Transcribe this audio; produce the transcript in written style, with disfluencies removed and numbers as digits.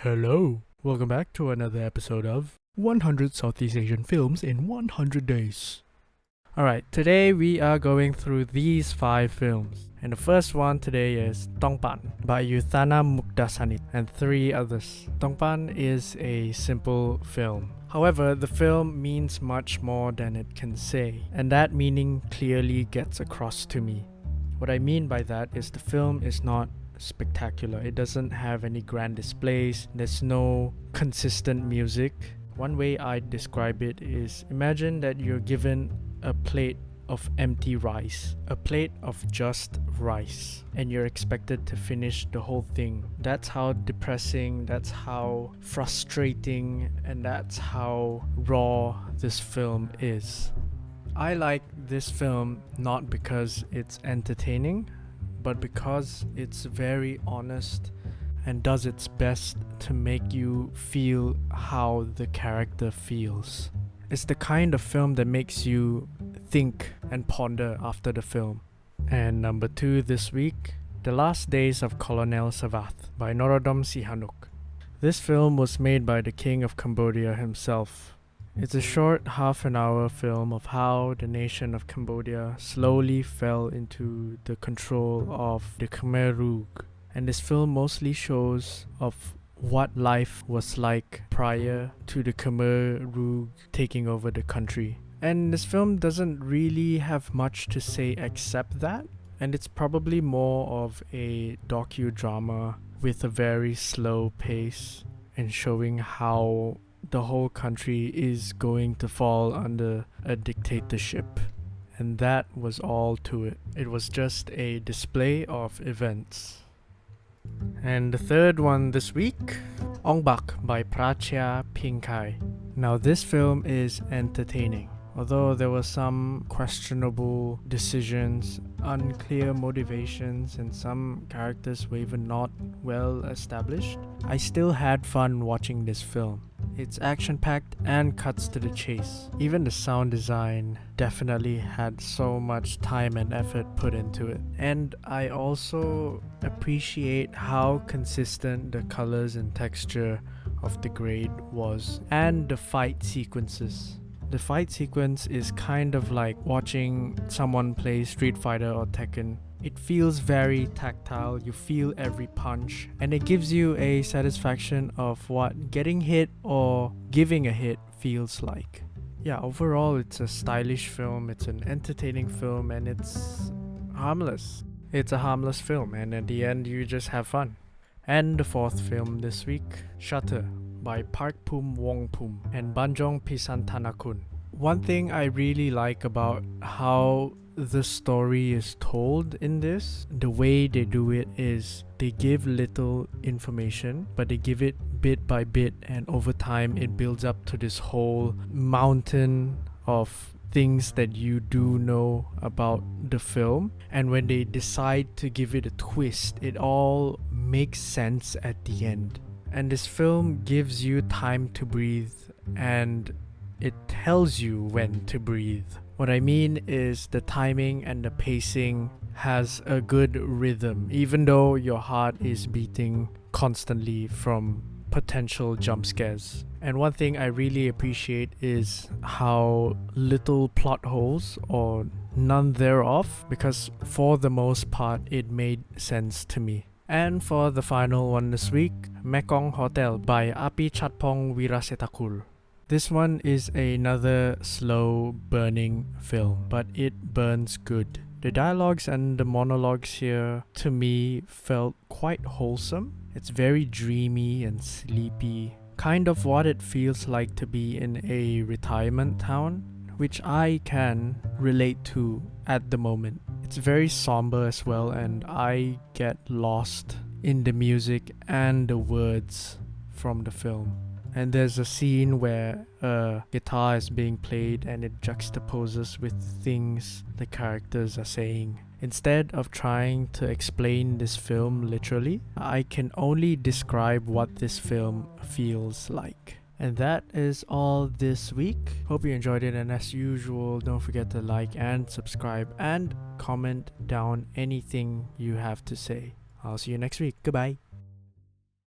Hello, welcome back to another episode of 100 Southeast Asian Films in 100 Days. Alright, today we are going through these 5 films. And the first one today is Tongpan by Yuthana Mukdasanit and 3 others. Tongpan is a simple film. However, the film means much more than it can say, and that meaning clearly gets across to me. What I mean by that is the film is not spectacular. It doesn't have any grand displays. There's no consistent music. One way I describe it is, imagine that you're given a plate of empty rice, a plate of just rice, and you're expected to finish the whole thing. That's how depressing, that's how frustrating, and that's how raw this film is. I like this film not because it's entertaining, but because it's very honest and does its best to make you feel how the character feels. It's the kind of film that makes you think and ponder after the film. And number 2 this week, The Last Days of Colonel Savath by Norodom Sihanouk. This film was made by the King of Cambodia himself. It's a short half-an-hour film of how the nation of Cambodia slowly fell into the control of the Khmer Rouge. And this film mostly shows of what life was like prior to the Khmer Rouge taking over the country. And this film doesn't really have much to say except that. And it's probably more of a docudrama with a very slow pace and showing how the whole country is going to fall under a dictatorship. And that was all to it. It was just a display of events. And the third one this week, Ong Bak by Prachya Pinkai. Now this film is entertaining. Although there were some questionable decisions, unclear motivations, and some characters were even not well established, I still had fun watching this film. It's action-packed and cuts to the chase. Even the sound design definitely had so much time and effort put into it. And I also appreciate how consistent the colors and texture of the grade was, and the fight sequences. The fight sequence is kind of like watching someone play Street Fighter or Tekken. It feels very tactile, you feel every punch, and it gives you a satisfaction of what getting hit or giving a hit feels like. Yeah, overall it's a stylish film, it's an entertaining film, and it's harmless. It's a harmless film, and at the end you just have fun. And the fourth film this week, Shutter by Park Pum Wongpum and Banjong Pisantanakun. One thing I really like about how the story is told in this, the way they do it is they give little information, but they give it bit by bit, and over time it builds up to this whole mountain of things that you do know about the film. And when they decide to give it a twist, it all makes sense at the end. And this film gives you time to breathe, and it tells you when to breathe. What I mean is the timing and the pacing has a good rhythm, even though your heart is beating constantly from potential jump scares. And one thing I really appreciate is how little plot holes or none thereof, because for the most part it made sense to me. And for the final one this week, Mekong Hotel by Api Chatpong Wirasetakul. This one is another slow burning film, but it burns good. The dialogues and the monologues here to me felt quite wholesome. It's very dreamy and sleepy, kind of what it feels like to be in a retirement town, which I can relate to at the moment. It's very somber as well, and I get lost in the music and the words from the film. And there's a scene where a guitar is being played and it juxtaposes with things the characters are saying. Instead of trying to explain this film literally, I can only describe what this film feels like. And that is all this week. Hope you enjoyed it, and as usual, don't forget to like and subscribe and comment down anything you have to say. I'll see you next week. Goodbye.